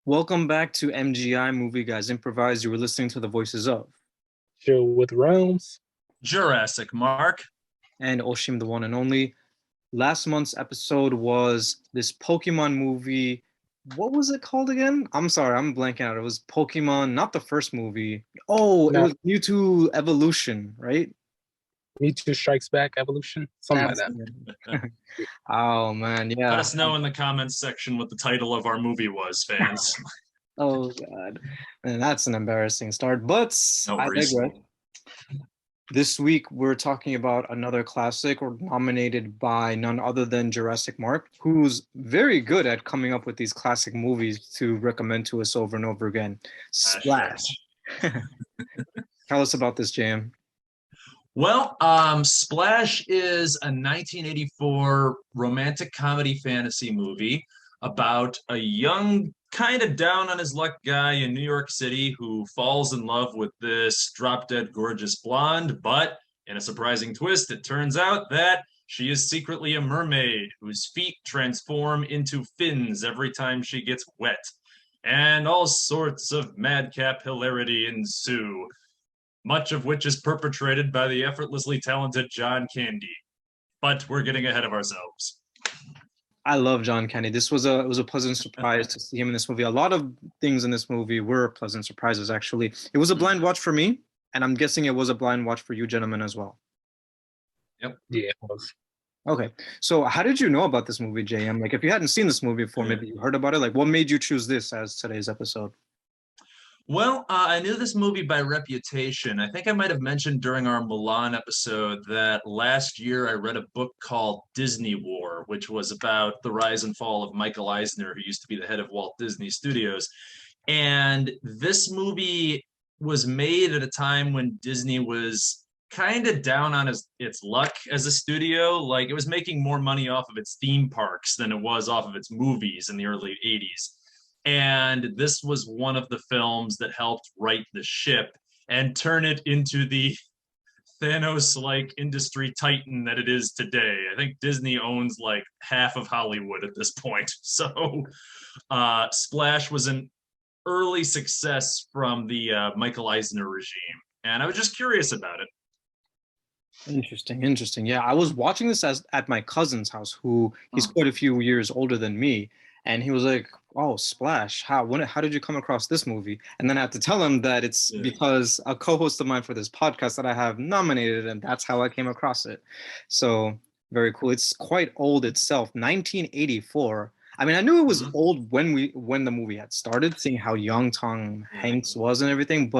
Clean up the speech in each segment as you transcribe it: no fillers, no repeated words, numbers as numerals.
Welcome back to MGI Movie Guys Improvise. You were listening to the voices of Chill with Realms. Jurassic Mark. and Osheem, the one and only. Last month's episode was this Pokemon movie. What was it called again? I'm sorry, I'm blanking out. It was Pokemon, not the first movie. Oh, it No, was Mewtwo Evolution, right? Mewtwo Strikes Back Evolution, something like That's that. it. Oh man, Let yeah. us know in the comments section what the title of our movie was, fans. Oh god, man, that's an embarrassing start. But No I worries. digress. This week, we're talking about another classic nominated by none other than Jurassic Mark, who's very good at coming up with these classic movies to recommend to us over and over again. Splash. Tell us about this, JM. Well, Splash is a 1984 romantic comedy fantasy movie about a young, kind of down on his luck guy in New York City who falls in love with this drop-dead gorgeous blonde, but in a surprising twist, it turns out that she is secretly a mermaid whose feet transform into fins every time she gets wet. And all sorts of madcap hilarity ensue, much of which is perpetrated by the effortlessly talented John Candy. But we're getting ahead of ourselves. I love John Candy. This was a pleasant surprise to see him in this movie. A lot of things in this movie were pleasant surprises, actually. It was a blind watch for me, and I'm guessing it was a blind watch for you gentlemen as well. Yep. Yeah, it was. Okay. So how did you know about this movie, JM? Like if you hadn't seen this movie before, maybe you heard about it. Like what made you choose this as today's episode? Well, I knew this movie by reputation. I think I might have mentioned during our Milan episode that last year I read a book called Disney War, which was about the rise and fall of Michael Eisner, who used to be the head of Walt Disney Studios. And this movie was made at a time when Disney was kind of down on its luck as a studio. Like it was making more money off of its theme parks than it was off of its movies in the early 80s. And this was one of the films that helped right the ship and turn it into the Thanos-like industry titan that it is today. I think Disney owns like half of Hollywood at this point. So Splash was an early success from the Michael Eisner regime. And I was just curious about it. Interesting. Yeah, I was watching this at my cousin's house, who he's quite a few years older than me, and he was like, "Oh, Splash! How did you come across this movie?" And then I had to tell him that it's because a co-host of mine for this podcast that I have nominated, and that's how I came across it. So very cool. It's quite old itself, 1984. I mean, I knew it was old when the movie had started, seeing how young Tom Hanks was and everything,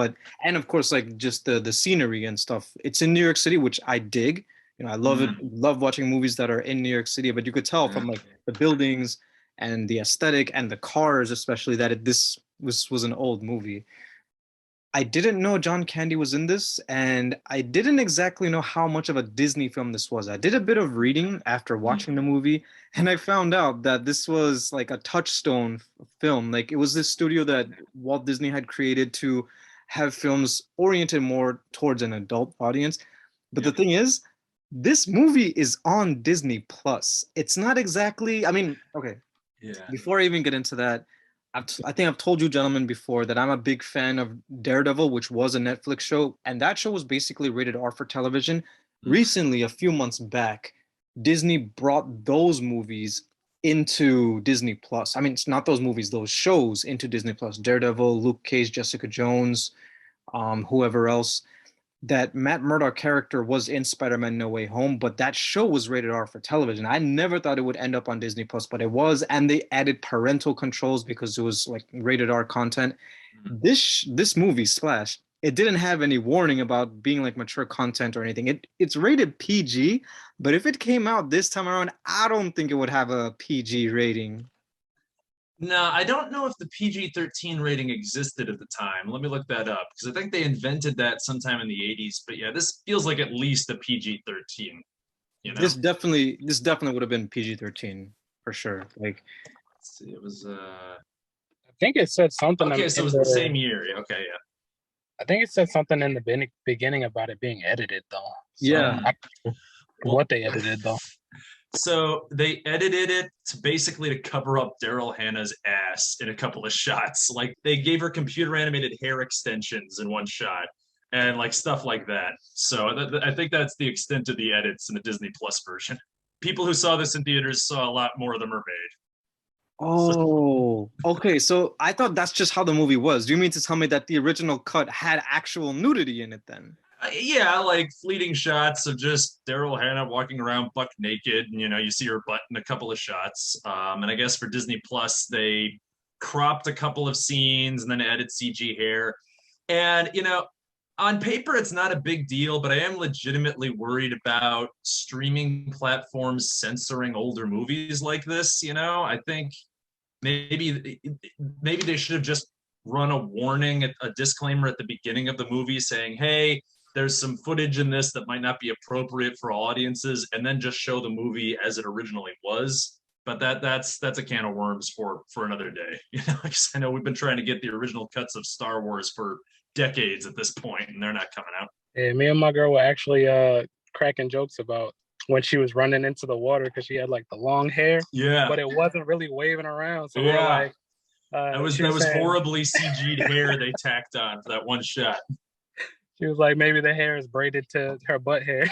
and of course, like just the scenery and stuff. It's in New York City, which I dig. You know, I love it. Love watching movies that are in New York City, but you could tell from like the buildings and the aesthetic and the cars, especially, that this was an old movie. I didn't know John Candy was in this, and I didn't exactly know how much of a Disney film this was. I did a bit of reading after watching the movie, and I found out that this was like a touchstone film. Like it was this studio that Walt Disney had created to have films oriented more towards an adult audience. But the thing is, this movie is on Disney Plus. It's not exactly, I mean, okay. Yeah. Before I even get into that, I think I've told you gentlemen before that I'm a big fan of Daredevil, which was a Netflix show, and that show was basically rated R for television. Recently, a few months back, Disney brought those movies into Disney Plus. I mean, it's not those movies, those shows into Disney Plus. Daredevil, Luke Cage, Jessica Jones, whoever else. That Matt Murdock character was in Spider-Man No Way Home, but that show was rated R for television. I never thought it would end up on Disney Plus, but it was, and they added parental controls because it was like rated R content. This movie, Splash, it didn't have any warning about being like mature content or anything. It's rated PG, but if it came out this time around, I don't think it would have a PG rating. No, I don't know if the PG-13 rating existed at the time. Let me look that up because I think they invented that sometime in the 80s. But yeah, this feels like at least a PG-13. You know? This definitely would have been PG-13 for sure. Like, let's see, it was I think it said something. Okay, so it was the same year. Okay, yeah. I think it said something in the beginning about it being edited, though. So yeah. what they edited, though. So they edited it to cover up Daryl Hannah's ass in a couple of shots. Like they gave her computer animated hair extensions in one shot and like stuff like that. So I think that's the extent of the edits in the Disney Plus version. People who saw this in theaters saw a lot more of the mermaid. Oh, okay. So I thought that's just how the movie was. Do you mean to tell me that the original cut had actual nudity in it then? Yeah, like fleeting shots of just Daryl Hannah walking around buck naked, and you see her butt in a couple of shots. And I guess for Disney Plus, they cropped a couple of scenes and then added CG hair. And on paper, it's not a big deal, but I am legitimately worried about streaming platforms censoring older movies like this. I think maybe they should have just run a warning, a disclaimer at the beginning of the movie saying, "Hey, there's some footage in this that might not be appropriate for all audiences," and then just show the movie as it originally was. But that's a can of worms for another day. Because I know we've been trying to get the original cuts of Star Wars for decades at this point, and they're not coming out. Yeah, me and my girl were actually cracking jokes about when she was running into the water because she had like the long hair, Yeah, but it wasn't really waving around. So we were yeah. like, That was saying, horribly CG'd hair they tacked on for that one shot. she was like, maybe the hair is braided to her butt hair.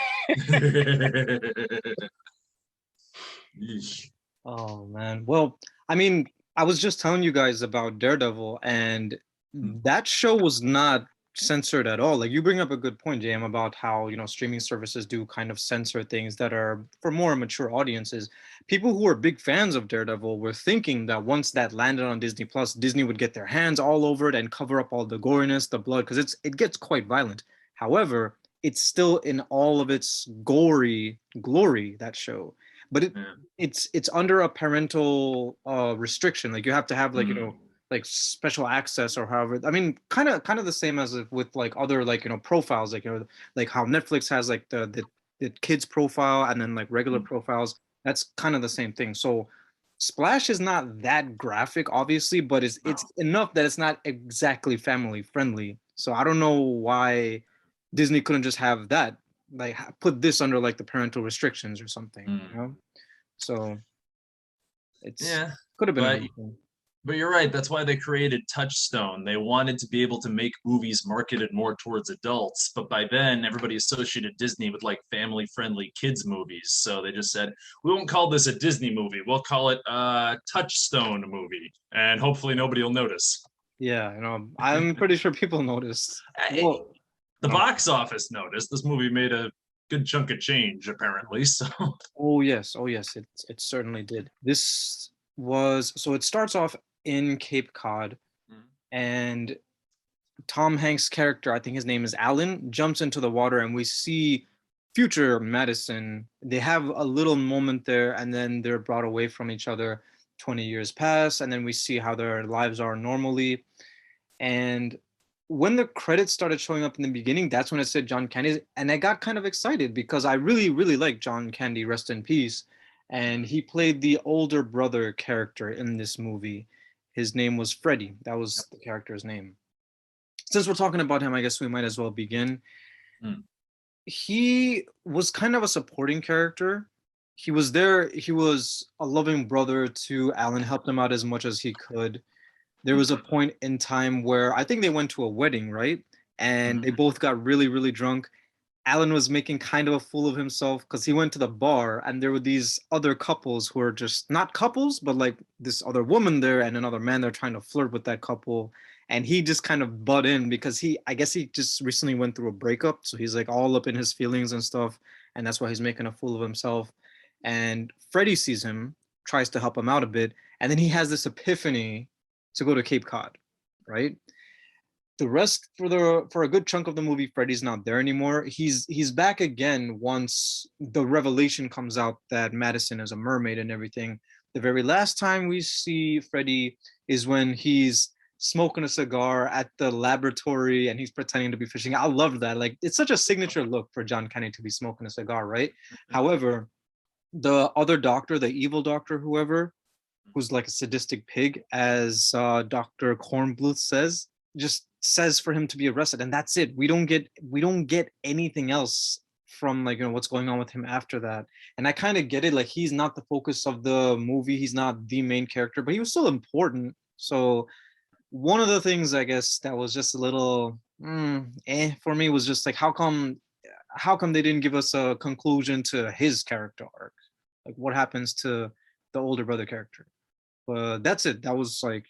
Yeesh. Oh man. Well, I mean, I was just telling you guys about Daredevil, and that show was not censored at all. Like you bring up a good point, JM, about how, streaming services do kind of censor things that are for more mature audiences. People who are big fans of Daredevil were thinking that once that landed on Disney Plus, Disney would get their hands all over it and cover up all the goriness, the blood, because it gets quite violent. However, it's still in all of its gory glory, that show. But it's under a parental restriction. Like you have to have like special access or however. I mean, kind of the same as with like other like profiles, like like how Netflix has like the kids profile and then like regular profiles. That's kind of the same thing. So Splash is not that graphic, obviously, but it's enough that it's not exactly family friendly. So I don't know why Disney couldn't just have that, like put this under like the parental restrictions or something. So it's could have been. But you're right. That's why they created Touchstone. They wanted to be able to make movies marketed more towards adults. But by then, everybody associated Disney with like family-friendly kids movies. So they just said, we won't call this a Disney movie. We'll call it a Touchstone movie. And hopefully nobody will notice. Yeah, I'm pretty sure people noticed. Well, the box office noticed. This movie made a good chunk of change, apparently. So. Oh yes, it certainly did. This was so. It starts off in Cape Cod, and Tom Hanks' character, I think his name is Alan, jumps into the water, and we see future Madison. They have a little moment there, and then they're brought away from each other. 20 years pass, and then we see how their lives are normally. And when the credits started showing up in the beginning, that's when it said John Candy, and I got kind of excited because I really, really like John Candy, rest in peace. And he played the older brother character in this movie. His name was Freddie. That was the character's name. Since we're talking about him, I guess we might as well begin. He was kind of a supporting character. He was there. He was a loving brother to Alan, helped him out as much as he could. There was a point in time where I think they went to a wedding, right? And they both got really, really drunk. Alan was making kind of a fool of himself because he went to the bar and there were these other couples who are just not couples, but like this other woman there and another man there trying to flirt with that couple. And he just kind of butt in because I guess he just recently went through a breakup. So he's like all up in his feelings and stuff. And that's why he's making a fool of himself. And Freddie sees him, tries to help him out a bit. And then he has this epiphany to go to Cape Cod, right? The rest for a good chunk of the movie, Freddie's not there anymore. He's back again once the revelation comes out that Madison is a mermaid and everything. The very last time we see Freddie is when he's smoking a cigar at the laboratory and he's pretending to be fishing. I love that. Like it's such a signature look for John Candy to be smoking a cigar, right? However, the other doctor, the evil doctor, whoever, who's like a sadistic pig, as Dr. Kornbluth says, just says for him to be arrested, and that's it. We don't get anything else from like, what's going on with him after that. And I kind of get it, like he's not the focus of the movie, he's not the main character, but he was still important. So one of the things I guess that was just a little for me was just like how come they didn't give us a conclusion to his character arc? Like what happens to the older brother character? But that's it. That was like,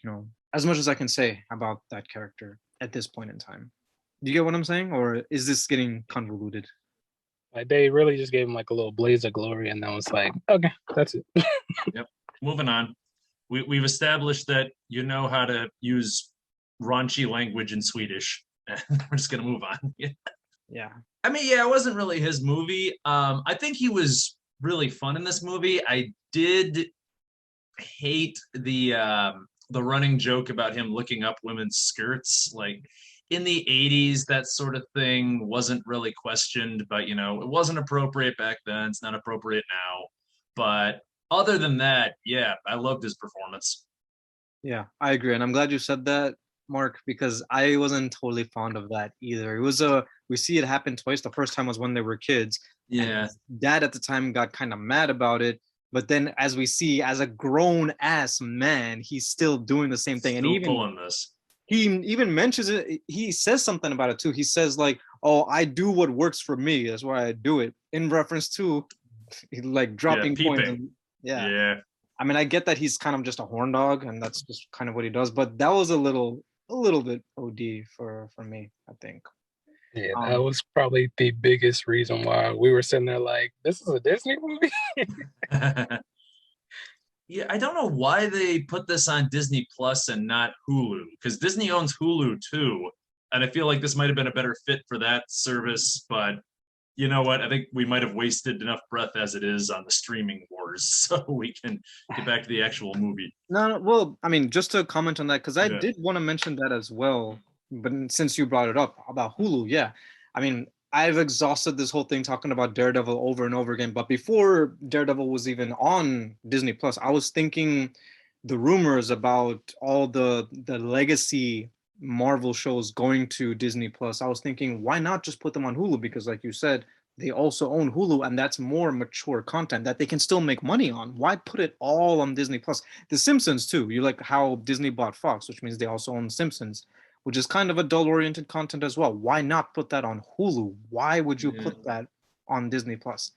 as much as I can say about that character at this point in time. Do you get what I'm saying? Or is this getting convoluted? Like they really just gave him like a little blaze of glory, and then was like, okay, that's it. Yep. Moving on. We've established that you know how to use raunchy language in Swedish. We're just gonna move on. Yeah. I mean, yeah, it wasn't really his movie. I think he was really fun in this movie. I did hate the running joke about him looking up women's skirts. Like in the 80s, that sort of thing wasn't really questioned, but it wasn't appropriate back then. It's not appropriate now. But other than that, yeah, I loved his performance. Yeah, I agree. And I'm glad you said that, Mark, because I wasn't totally fond of that either. It was we see it happen twice. The first time was when they were kids. Yeah. And dad at the time got kind of mad about it. But then as we see, as a grown ass man, he's still doing the same thing. Still And pulling this. he even mentions it. He says something about it too. He says like, "Oh, I do what works for me. That's why I do it." In reference to like dropping points. And, yeah. I mean, I get that he's kind of just a horn dog, and that's just kind of what he does. But that was a little bit OD for me, I think. Yeah, that was probably the biggest reason why we were sitting there like, this is a Disney movie? Yeah, I don't know why they put this on Disney Plus and not Hulu, because Disney owns Hulu too, and I feel like this might have been a better fit for that service, but you know what? I think we might have wasted enough breath as it is on the streaming wars, so we can get back to the actual movie. No, well, I mean, just to comment on that, because I did want to mention that as well, but since you brought it up about Hulu, yeah. I mean, I've exhausted this whole thing talking about Daredevil over and over again, but before Daredevil was even on Disney Plus, I was thinking the rumors about all the legacy Marvel shows going to Disney Plus. I was thinking, why not just put them on Hulu? Because like you said, they also own Hulu, and that's more mature content that they can still make money on. Why put it all on Disney Plus? The Simpsons too. You like how Disney bought Fox, which means they also own The Simpsons, which is kind of adult-oriented content as well. Why not put that on Hulu? Why would you put that on Disney Plus?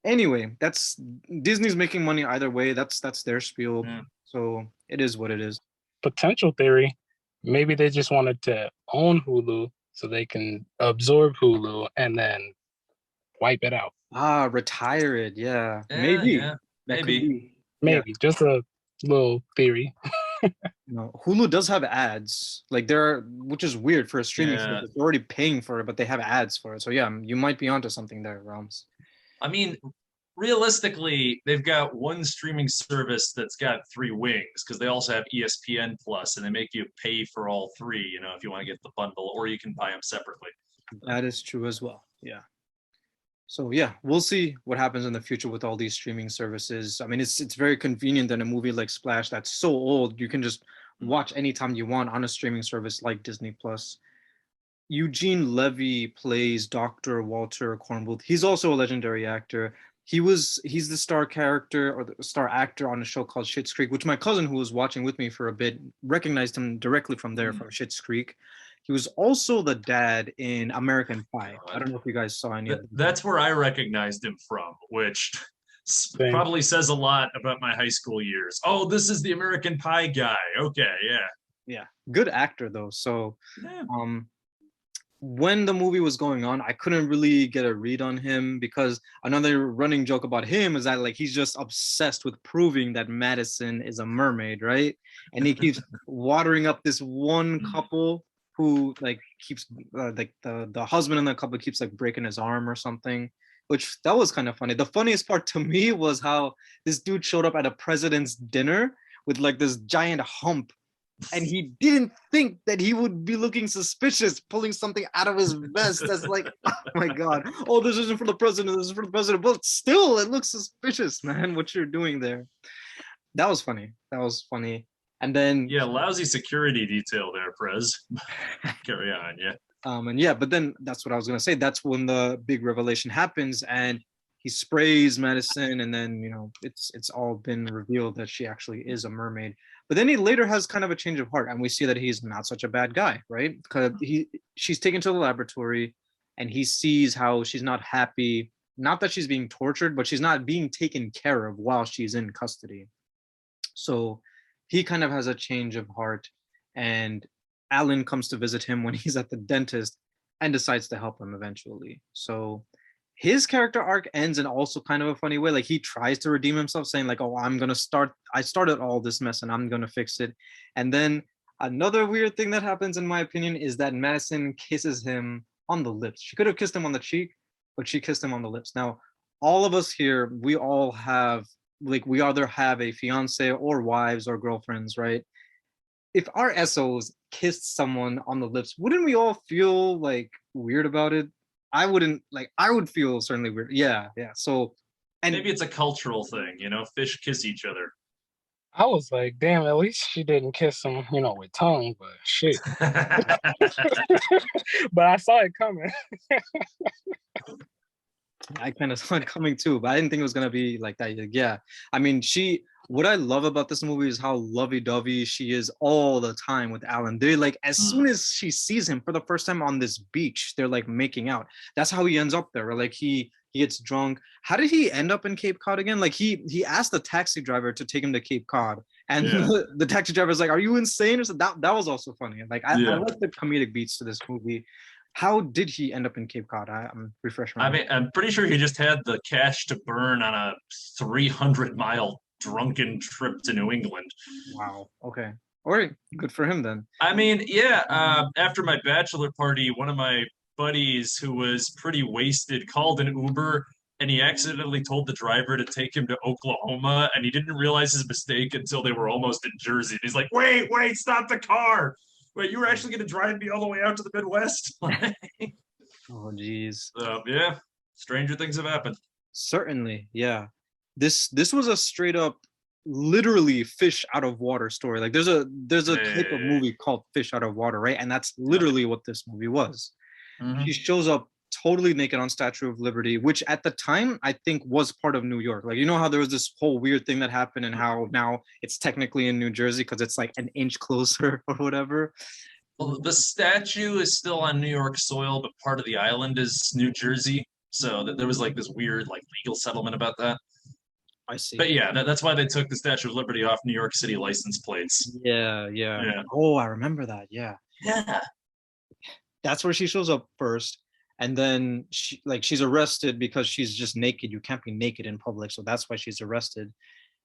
Anyway, that's Disney's making money either way. That's their spiel. Yeah. So it is what it is. Potential theory, maybe they just wanted to own Hulu so they can absorb Hulu and then wipe it out. Retire it. Yeah. Maybe. Yeah. Maybe. Just a little theory. No, Hulu does have ads, like which is weird for a streaming service. They're already paying for it, but they have ads for it. So yeah, you might be onto something there, Rams. I mean, realistically, they've got one streaming service that's got three wings, because they also have ESPN Plus, and they make you pay for all three, if you want to get the bundle, or you can buy them separately. That is true as well. Yeah. So yeah, we'll see what happens in the future with all these streaming services. I mean, it's very convenient that a movie like Splash that's so old, you can just watch anytime you want on a streaming service like Disney Plus. Eugene Levy plays Dr. Walter Kornbluth. He's also a legendary actor. He's the star character or the star actor on a show called Schitt's Creek, which my cousin, who was watching with me for a bit, recognized him directly from there, from Schitt's Creek. He was also the dad in American Pie. I don't know if you guys saw any of that. That's where I recognized him from, which probably says a lot about my high school years. Oh, this is the American Pie guy. Okay, yeah. Yeah, good actor though. So when the movie was going on, I couldn't really get a read on him, because another running joke about him is that like he's just obsessed with proving that Madison is a mermaid, right? And he keeps watering up this one couple who like keeps like the husband in the couple keeps like breaking his arm or something, which that was kind of funny. The funniest part to me was how this dude showed up at a president's dinner with like this giant hump, and he didn't think that he would be looking suspicious, pulling something out of his vest. That's like, oh my God. Oh, this isn't for the president. This is for the president. But still, it looks suspicious, man, what you're doing there. That was funny. And then... Yeah, lousy security detail there, Prez. Carry on, yeah. And yeah, but then that's what I was gonna say. That's when the big revelation happens, and he sprays Madison, and then it's all been revealed that she actually is a mermaid. But then he later has kind of a change of heart, and we see that he's not such a bad guy, right? Because she's taken to the laboratory, and he sees how she's not happy. Not that she's being tortured, but she's not being taken care of while she's in custody. So he kind of has a change of heart, and Alan comes to visit him when he's at the dentist and decides to help him eventually. So his character arc ends in also kind of a funny way. Like he tries to redeem himself, saying like, "Oh, I started all this mess and I'm gonna fix it." And then another weird thing that happens, in my opinion, is that Madison kisses him on the lips. She could have kissed him on the cheek, but she kissed him on the lips. Now, all of us here, we all have, like, we either have a fiance or wives or girlfriends, right? If our SOs kissed someone on the lips, wouldn't we all feel like weird about it? I wouldn't, like, I would feel certainly weird. Yeah, yeah. So, and maybe it's a cultural thing, fish kiss each other. I was like, damn, at least she didn't kiss him, with tongue, but shit. But I saw it coming. I kind of saw it coming too, but I didn't think it was gonna be like that. Like, yeah, I mean, what I love about this movie is how lovey-dovey she is all the time with Alan. They like, as soon as she sees him for the first time on this beach, they're like making out. That's how he ends up there. Like he gets drunk. How did he end up in Cape Cod again? Like he asked the taxi driver to take him to Cape Cod, and the taxi driver was like, "Are you insane?" Or so that was also funny. Like I like the comedic beats to this movie. How did he end up in Cape Cod? I'm refreshing. I mean, I'm pretty sure he just had the cash to burn on a 300-mile drunken trip to New England. Wow. Okay. All right. Good for him then. I mean, yeah. After my bachelor party, one of my buddies who was pretty wasted called an Uber, and he accidentally told the driver to take him to Oklahoma, and he didn't realize his mistake until they were almost in Jersey. And he's like, wait, stop the car. Wait, you were actually going to drive me all the way out to the Midwest? Oh, geez. Yeah, stranger things have happened. Certainly, yeah. This was a straight up, literally fish out of water story. Like there's a type of movie called Fish Out of Water, right? And that's literally what this movie was. He shows up totally naked on Statue of Liberty, which at the time I think was part of New York. Like, how there was this whole weird thing that happened, and how now it's technically in New Jersey because it's like an inch closer or whatever. Well, the statue is still on New York soil, but part of the island is New Jersey. So there was like this weird like legal settlement about that. I see. But yeah, that's why they took the Statue of Liberty off New York City license plates. Yeah. Oh, I remember that. Yeah. That's where she shows up first. And then she's arrested because she's just naked. You can't be naked in public. So that's why she's arrested.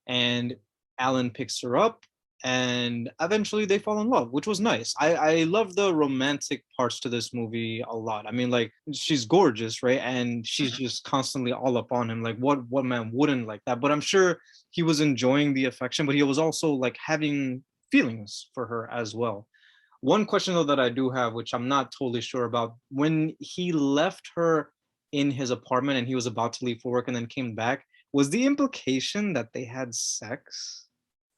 And Alan picks her up, and eventually they fall in love, which was nice. I love the romantic parts to this movie a lot. I mean, like, she's gorgeous, right? And she's just constantly all up on him. Like, what man wouldn't like that? But I'm sure he was enjoying the affection, but he was also like having feelings for her as well. One question though that I do have, which I'm not totally sure about, when he left her in his apartment and he was about to leave for work and then came back, was the implication that they had sex?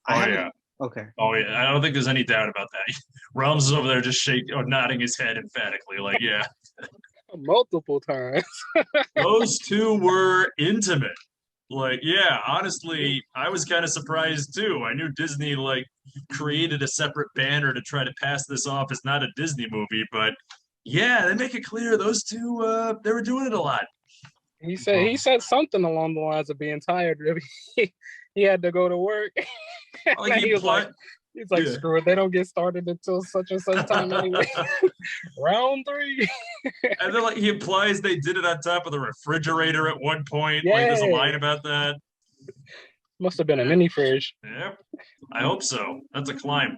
Yeah. Okay. Oh yeah, I don't think there's any doubt about that. Realms is over there just nodding his head emphatically, like, yeah. Multiple times. Those two were intimate. Like, yeah, honestly, I was kind of surprised too. I knew Disney like created a separate banner to try to pass this off as not a Disney movie, but yeah, they make it clear those two they were doing it a lot. He said something along the lines of being tired. He had to go to work. Like he's like, screw it, they don't get started until such and such time anyway. Round 3. And then like he implies they did it on top of the refrigerator at one point. Like there's a line about that. Must have been a mini fridge. Yep. I hope so. That's a climb.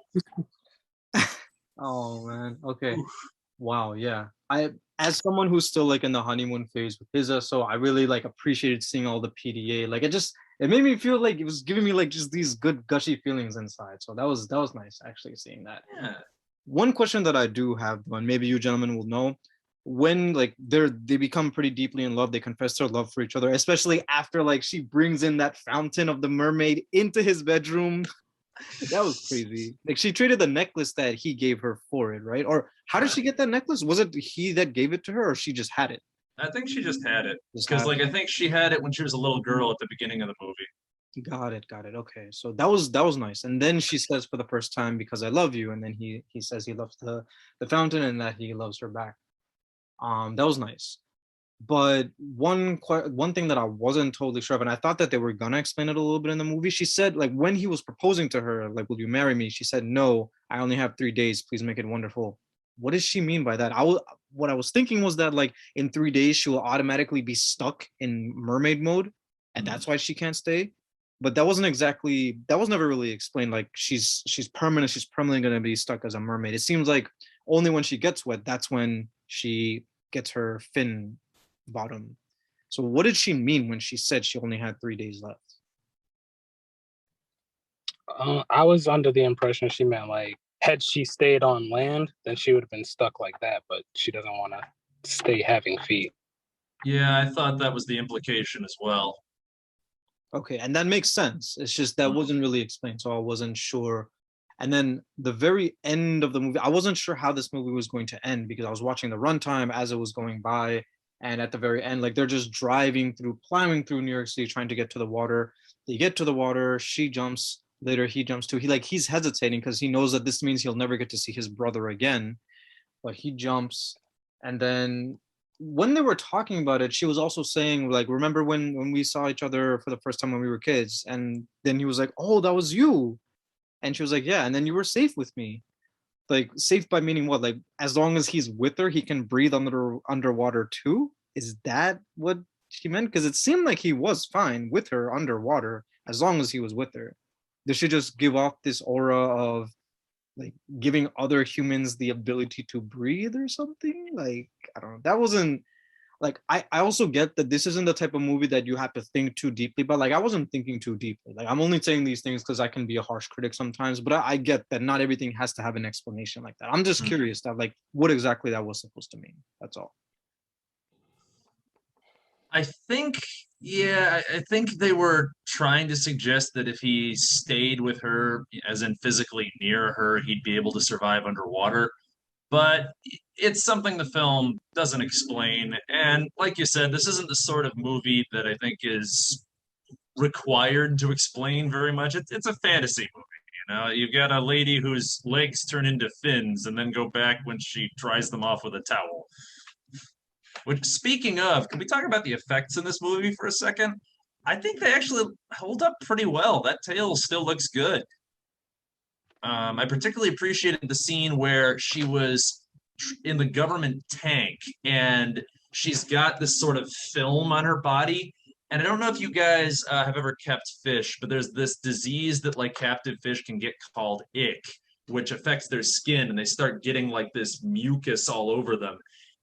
Oh man. Okay. Wow, yeah. As someone who's still like in the honeymoon phase with his SO, I really like appreciated seeing all the PDA. Like it made me feel like it was giving me like just these good gushy feelings inside. So that was nice actually seeing that. Yeah. One question that I do have, and maybe you gentlemen will know, when like they become pretty deeply in love, they confess their love for each other, especially after like she brings in that fountain of the mermaid into his bedroom. That was crazy. Like she traded the necklace that he gave her for it, right? Or how did she get that necklace? Was it he that gave it to her, or she just had it? I think she just had it Just because, had like, it. I think she had it when she was a little girl at the beginning of the movie. Got it, got it. Okay, so that was nice. And then she says for the first time, "Because I love you," and then he says he loves the fountain and that he loves her back. That was nice. But one thing that I wasn't totally sure of, and I thought that they were gonna explain it a little bit in the movie. She said, like, when he was proposing to her, like, "Will you marry me?" She said, "No, I only have 3 days. Please make it wonderful." What does she mean by that? What I was thinking was that, like, in 3 days she will automatically be stuck in mermaid mode, and that's why she can't stay. But that was never really explained. Like, she's permanent. She's permanently gonna be stuck as a mermaid. It seems like only when she gets wet, that's when she gets her fin bottom. So what did she mean when she said she only had 3 days left? I was under the impression she meant like had she stayed on land, then she would have been stuck like that. But she doesn't want to stay having feet. Yeah, I thought that was the implication as well. Okay, and that makes sense. It's just that wasn't really explained, so I wasn't sure. And then the very end of the movie, I wasn't sure how this movie was going to end because I was watching the runtime as it was going by, and at the very end, like they're just driving through, plowing through New York City, trying to get to the water. They get to the water. She jumps. Later, he jumps too. He's hesitating because he knows that this means he'll never get to see his brother again. But he jumps, and then when they were talking about it, she was also saying, like, remember when we saw each other for the first time when we were kids? And then he was like, "Oh, that was you." And she was like, "Yeah." And then you were safe with me. Like, safe by meaning what? Like, as long as he's with her, he can breathe underwater too. Is that what she meant? Because it seemed like he was fine with her underwater as long as he was with her. Did she just give off this aura of, like, giving other humans the ability to breathe or something? Like, I don't know. That wasn't, like, I also get that this isn't the type of movie that you have to think too deeply, but like I wasn't thinking too deeply. Like, I'm only saying these things because I can be a harsh critic sometimes, but I get that not everything has to have an explanation like that. I'm just curious that, like, what exactly that was supposed to mean. That's all. I think, yeah, I think they were trying to suggest that if he stayed with her, as in physically near her, he'd be able to survive underwater. But it's something the film doesn't explain. And like you said, this isn't the sort of movie that I think is required to explain very much. It's a fantasy movie. You know, you've got a lady whose legs turn into fins and then go back when she dries them off with a towel. Which, speaking of, can we talk about the effects in this movie for a second? I think they actually hold up pretty well. That tail still looks good. I particularly appreciated the scene where she was in the government tank and she's got this sort of film on her body. And I don't know if you guys have ever kept fish, but there's this disease that like captive fish can get called ick, which affects their skin and they start getting like this mucus all over them.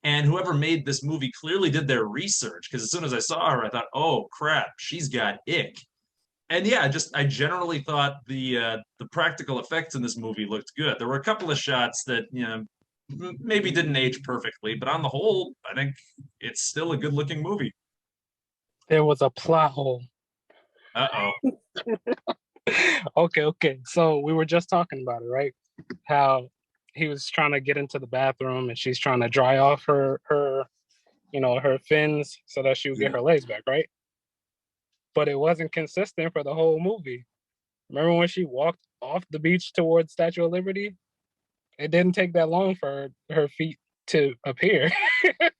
And whoever made this movie clearly did their research because as soon as I saw her, I thought, oh crap, she's got ick. And yeah, just I generally thought the practical effects in this movie looked good. There were a couple of shots that maybe didn't age perfectly, but on the whole, I think it's still a good looking movie. There was a plot hole. Uh-oh. Okay. So we were just talking about it, right? How he was trying to get into the bathroom and she's trying to dry off her her fins so that she would get her legs back, right? But it wasn't consistent for the whole movie. Remember when she walked off the beach towards Statue of Liberty? It didn't take that long for her feet to appear. And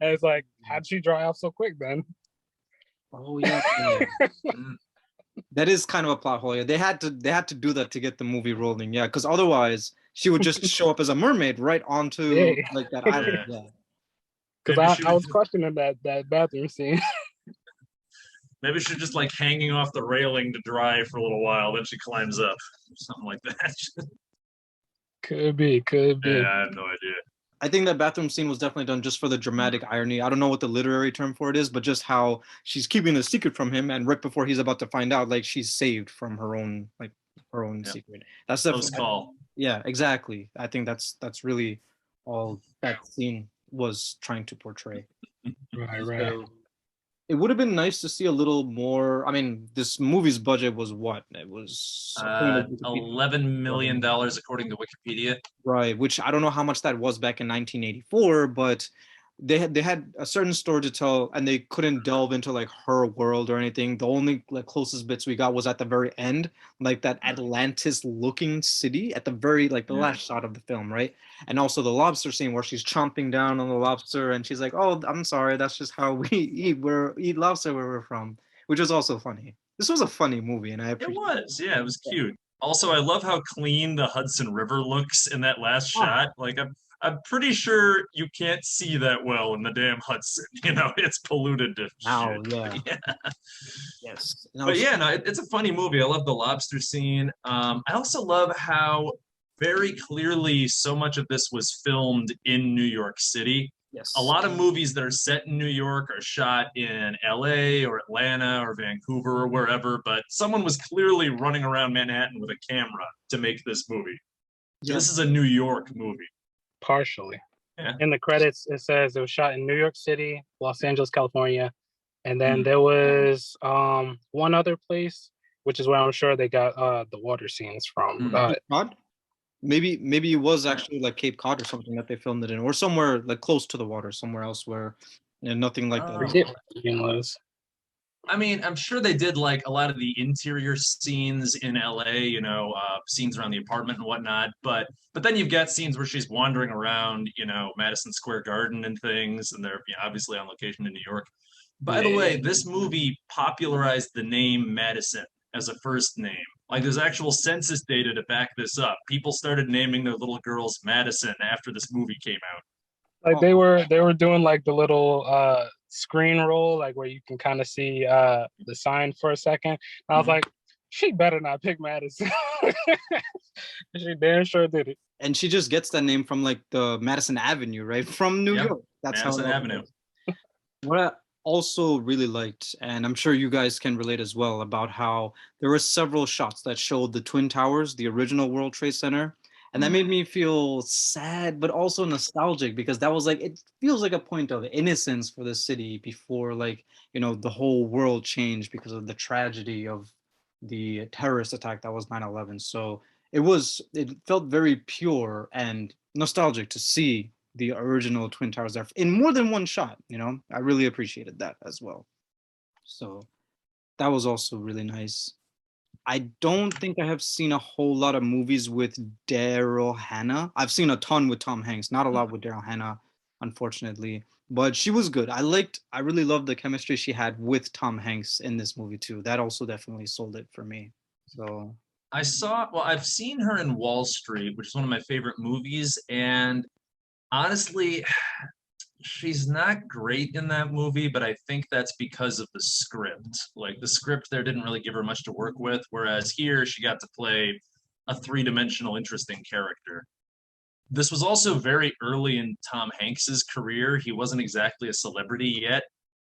it's like, how'd she dry off so quick then? Oh yeah. That is kind of a plot hole. Yeah, they had to do that to get the movie rolling. Yeah, because otherwise she would just show up as a mermaid right onto like that island. Yeah. Because I was questioning that bathroom scene. Maybe she's just like hanging off the railing to dry for a little while, then she climbs up, something like that. Could be. Yeah, I have no idea. I think that bathroom scene was definitely done just for the dramatic irony. I don't know what the literary term for it is, but just how she's keeping the secret from him, and right before he's about to find out, like, she's saved from her own secret. That's close call. Yeah, exactly. I think that's really all that scene was trying to portray. Right. So, It would have been nice to see a little more. I mean, this movie's budget was what? It was $11 million according to Wikipedia. right, which I don't know how much that was back in 1984, but they had a certain story to tell, and they couldn't delve into like her world or anything. The only like closest bits we got was at the very end, like that Atlantis-looking city at the very like the last shot of the film, right? And also the lobster scene where she's chomping down on the lobster, and she's like, "Oh, I'm sorry, that's just how we eat. Eat lobster where we're from," which was also funny. This was a funny movie, and I It appreciate. was, yeah, it was cute. Also, I love how clean the Hudson River looks in that last shot. Like I'm pretty sure you can't see that well in the damn Hudson. You know, it's polluted to Wow, shit. yeah, Yeah. yes. But yeah, no, it's a funny movie. I love the lobster scene. I also love how very clearly so much of this was filmed in New York City. Yes. A lot of movies that are set in New York are shot in LA or Atlanta or Vancouver or wherever, but someone was clearly running around Manhattan with a camera to make this movie. So this is a New York movie. Partially. Yeah. In the credits, it says it was shot in New York City, Los Angeles, California, and then there was one other place, which is where I'm sure they got the water scenes from. Cape Cod? Maybe it was actually like Cape Cod or something that they filmed it in, or somewhere like close to the water, somewhere else where nothing like that. Forget what the name was. I mean, I'm sure they did like a lot of the interior scenes in LA, you know, scenes around the apartment and whatnot. But then you've got scenes where she's wandering around, you know, Madison Square Garden and things, and they're obviously on location in New York. By the way, this movie popularized the name Madison as a first name. Like there's actual census data to back this up. People started naming their little girls Madison after this movie came out. Like they were doing like the little screen roll, like where you can kind of see the sign for a second. And I was like, she better not pick Madison. She damn sure did it. And she just gets that name from like the Madison Avenue, right? From New York. That's Madison how Avenue. What I also really liked, and I'm sure you guys can relate as well, about how there were several shots that showed the Twin Towers, the original World Trade Center. And that made me feel sad, but also nostalgic because that was like, it feels like a point of innocence for the city before like, you know, the whole world changed because of the tragedy of the terrorist attack that was 9/11. So it felt very pure and nostalgic to see the original Twin Towers there in more than one shot, you know? I really appreciated that as well. So that was also really nice. I don't think I have seen a whole lot of movies with Daryl Hannah. I've seen a ton with Tom Hanks, not a lot with Daryl Hannah, unfortunately. But she was good. I really loved the chemistry she had with Tom Hanks in this movie too. That also definitely sold it for me. So I've seen her in Wall Street, which is one of my favorite movies, and honestly, she's not great in that movie, but I think that's because of the script. Like the script there didn't really give her much to work with, whereas here she got to play a three-dimensional, interesting character. This was also very early in Tom Hanks's career. He wasn't exactly a celebrity yet.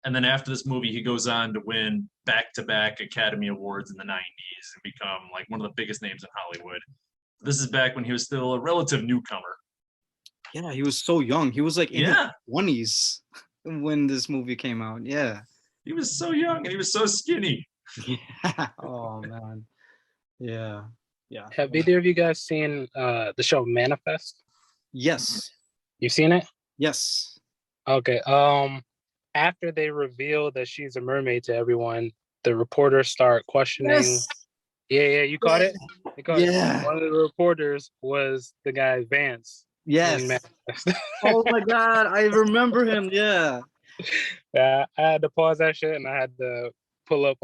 And then after this movie, he goes on to win back-to-back Academy Awards in the 90s and become like one of the biggest names in Hollywood. This is back when he was still a relative newcomer. yeah, he was so young. He was like in his 20s when this movie came out. Yeah. He was so young and he was so skinny. Yeah. Oh man. Yeah. Yeah. Have either of you guys seen the show Manifest? Yes. You've seen it? Yes. Okay. After they reveal that she's a mermaid to everyone, the reporters start questioning. Yes. Yeah, you caught it? You caught it? One of the reporters was the guy Vance. Yes. Oh my God, I remember him. Yeah. Yeah, I had to pause that shit and I had to pull up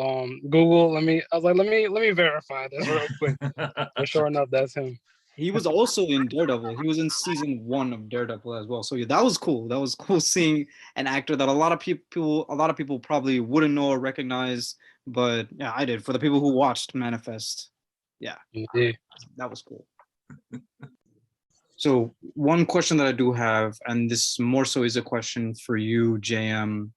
Google. I was like, let me verify this real quick. And sure enough, that's him. He was also in Daredevil. He was in season 1 of Daredevil as well. So yeah, that was cool. That was cool seeing an actor that a lot of people probably wouldn't know or recognize, but yeah, I did. For the people who watched Manifest, yeah, that was cool. So one question that I do have, and this more so is a question for you, JM.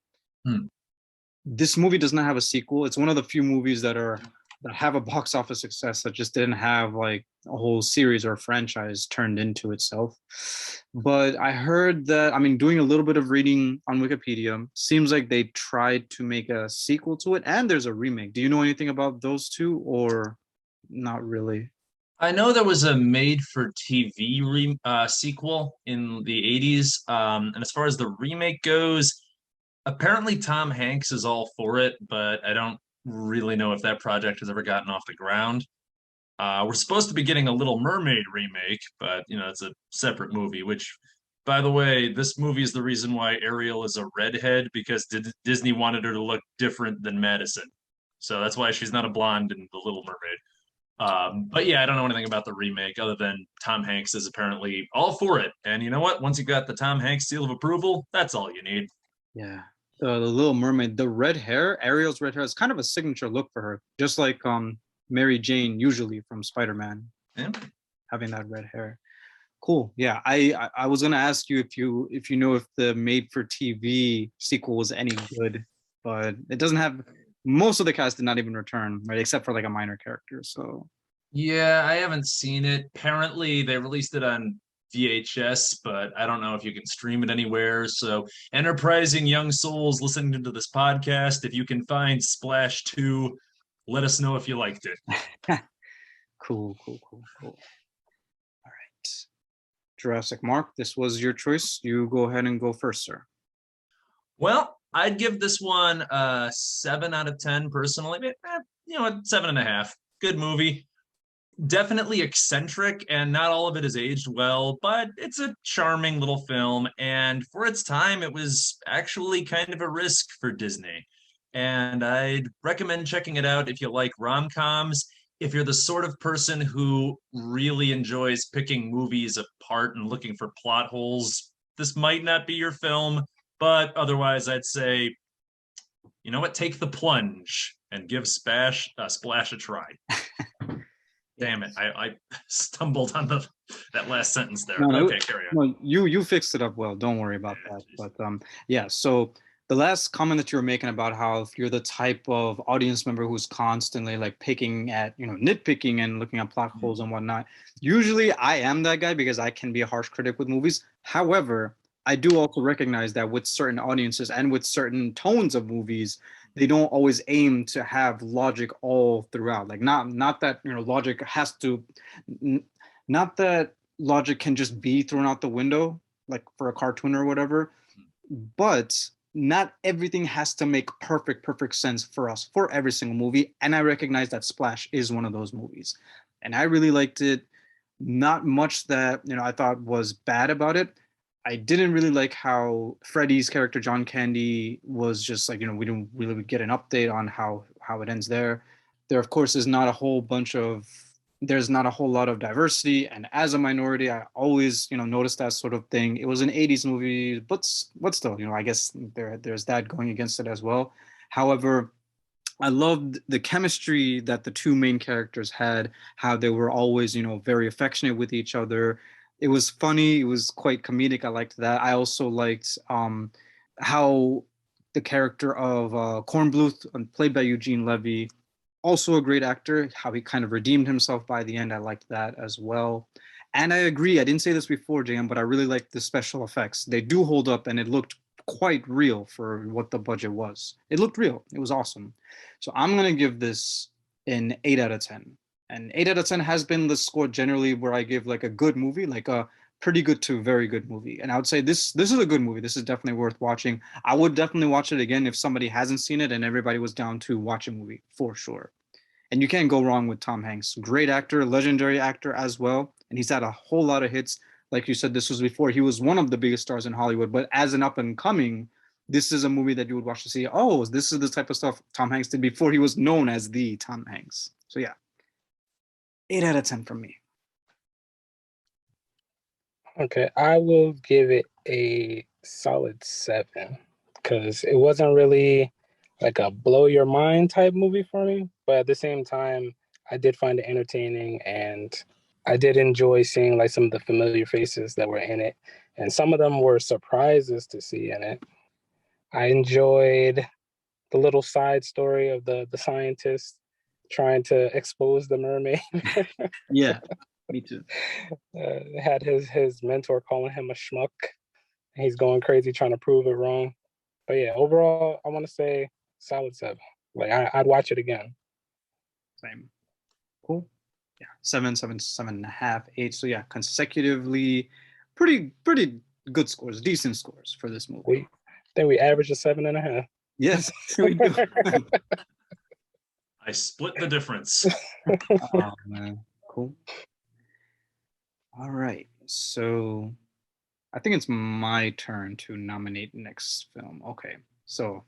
This movie does not have a sequel. It's one of the few movies that are that have a box office success that just didn't have like a whole series or franchise turned into itself. But I heard that, I mean, doing a little bit of reading on Wikipedia, seems like they tried to make a sequel to it, and there's a remake. Do you know anything about those two, or not really? I know there was a made-for-TV sequel in the 80s. And as far as the remake goes, apparently Tom Hanks is all for it, but I don't really know if that project has ever gotten off the ground. We're supposed to be getting a Little Mermaid remake, but it's a separate movie, which, by the way, this movie is the reason why Ariel is a redhead, because Disney wanted her to look different than Madison. So that's why she's not a blonde in The Little Mermaid. But yeah, I don't know anything about the remake other than Tom Hanks is apparently all for it. And you know what? Once you got the Tom Hanks seal of approval, that's all you need. Yeah. The Little Mermaid, the red hair, Ariel's red hair is kind of a signature look for her, just like Mary Jane usually from Spider-Man, Yeah. having that red hair. Cool. Yeah, I was gonna ask you if you know if the made-for-TV sequel was any good, but it doesn't have, most of the cast did not even return, right, except for like a minor character. So Yeah, I haven't seen it. Apparently, they released it on VHS, but I don't know if you can stream it anywhere. So, enterprising young souls listening to this podcast, if you can find Splash 2, let us know if you liked it. cool. All right. Jurassic Mark, this was your choice. You go ahead and go first, sir. Well, I'd give this one a 7 out of 10 personally. 7.5. Good movie. Definitely eccentric, and not all of it has aged well, but it's a charming little film. And for its time, it was actually kind of a risk for Disney. And I'd recommend checking it out if you like rom-coms. If you're the sort of person who really enjoys picking movies apart and looking for plot holes, this might not be your film. But otherwise, I'd say, you know what? Take the plunge and give Splash a try. Damn it! I stumbled on that last sentence there. No, okay, carry on. No, you fixed it up well. Don't worry about that. But yeah. So the last comment that you were making about how if you're the type of audience member who's constantly like picking at, nitpicking and looking at plot holes and whatnot, usually I am that guy because I can be a harsh critic with movies. However, I do also recognize that with certain audiences and with certain tones of movies, they don't always aim to have logic all throughout. Like not that logic has to, not that logic can just be thrown out the window, like for a cartoon or whatever, but not everything has to make perfect sense for us for every single movie. And I recognize that Splash is one of those movies, and I really liked it. Not much that I thought was bad about it. I didn't really like how Freddy's character John Candy was just like, we didn't really get an update on how it ends there. There, of course, is not a whole bunch of, there's not a whole lot of diversity. And as a minority, I always, noticed that sort of thing. It was an 80s movie, but still, I guess there's that going against it as well. However, I loved the chemistry that the two main characters had, how they were always, very affectionate with each other. It was funny. It was quite comedic. I liked that. I also liked how the character of Kornbluth, played by Eugene Levy, also a great actor, how he kind of redeemed himself by the end. I liked that as well. And I agree. I didn't say this before, JM, but I really liked the special effects. They do hold up, and it looked quite real for what the budget was. It looked real. It was awesome. So I'm going to give this an 8 out of 10. And 8 out of 10 has been the score generally where I give like a good movie, like a pretty good to very good movie. And I would say this is a good movie. This is definitely worth watching. I would definitely watch it again if somebody hasn't seen it and everybody was down to watch a movie, for sure. And you can't go wrong with Tom Hanks. Great actor, legendary actor as well. And he's had a whole lot of hits. Like you said, this was before he was one of the biggest stars in Hollywood. But as an up and coming, this is a movie that you would watch to see, oh, this is the type of stuff Tom Hanks did before he was known as the Tom Hanks. So yeah. 8 out of 10 from me. Okay, I will give it a solid 7 because it wasn't really like a blow your mind type movie for me, but at the same time, I did find it entertaining, and I did enjoy seeing like some of the familiar faces that were in it, and some of them were surprises to see in it. I enjoyed the little side story of the scientist trying to expose the mermaid. Yeah, me too. Had his mentor calling him a schmuck. He's going crazy trying to prove it wrong. But yeah, overall, I want to say solid 7. Like I'd watch it again. Same. Cool. Yeah, 7, 7, 7.5, 8. So yeah, consecutively, pretty good scores, decent scores for this movie. I think we averaged a 7.5. Yes, we do. I split the difference. Oh man, cool. All right, so I think it's my turn to nominate next film. Okay, so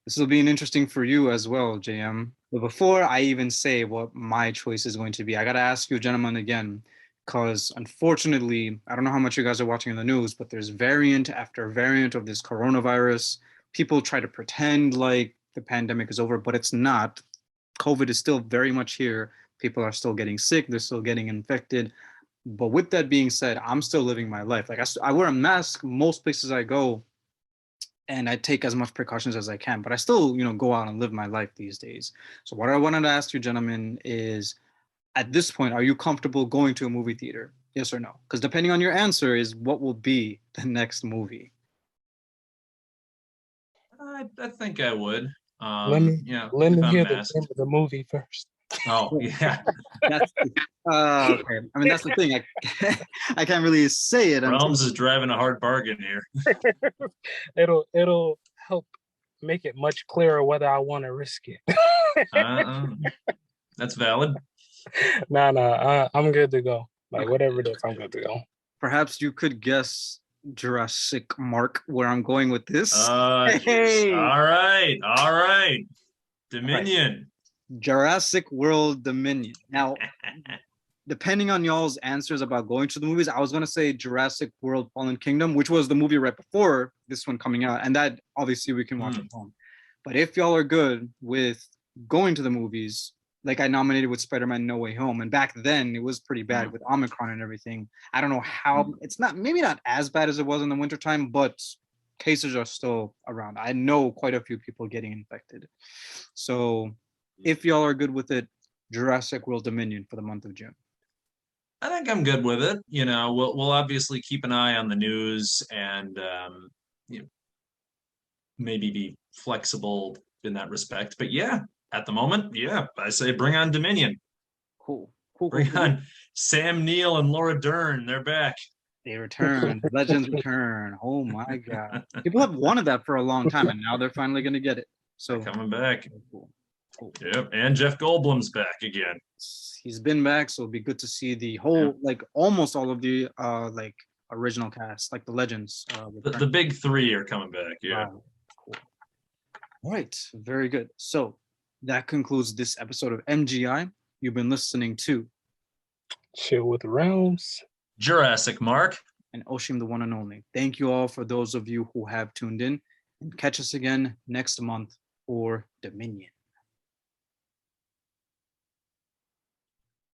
this will be an interesting for you as well, JM. But before I even say what my choice is going to be, I gotta ask you, gentlemen, again, because unfortunately, I don't know how much you guys are watching in the news, but there's variant after variant of this coronavirus. People try to pretend like the pandemic is over, but it's not. COVID is still very much here. People are still getting sick. They're still getting infected. But with that being said, I'm still living my life. Like I wear a mask most places I go, and I take as much precautions as I can, but I still, go out and live my life these days. So what I wanted to ask you, gentlemen, is at this point, are you comfortable going to a movie theater? Yes or no? Because depending on your answer is what will be the next movie. I think I would. Let me hear the name of the movie first. Oh yeah, that's okay. I mean, that's the thing. I can't really say it. Realms is driving a hard bargain here. It'll help make it much clearer whether I want to risk it. That's valid. Nah, I'm good to go. Like whatever it is, I'm good to go. Perhaps you could guess Jurassic Mark where I'm going with this. Hey. All right. Dominion. Right. Jurassic World Dominion. Now, depending on y'all's answers about going to the movies, I was going to say Jurassic World Fallen Kingdom, which was the movie right before this one coming out. And that obviously we can watch at home. But if y'all are good with going to the movies, like I nominated with Spider-Man No Way Home, and back then it was pretty bad with Omicron and everything. I don't know how, it's maybe not as bad as it was in the wintertime, but cases are still around. I know quite a few people getting infected. So if y'all are good with it, Jurassic World Dominion for the month of June. I think I'm good with it. We'll obviously keep an eye on the news and maybe be flexible in that respect. But yeah, at the moment, yeah, I say bring on Dominion. Cool. Bring on Sam Neill and Laura Dern. They're back. They return. Legends return. Oh my God. People have wanted that for a long time, and now they're finally going to get it. So they're coming back. Cool. Yep, and Jeff Goldblum's back again. He's been back, so it'll be good to see the whole, almost all of the original cast, like the legends. The big three are coming back. Yeah. Wow. Cool. All right. Very good. So that concludes this episode of MGI. You've been listening to Chill with Realms, Jurassic Mark, and Osheem, the one and only. Thank you all for those of you who have tuned in, and catch us again next month for Dominion.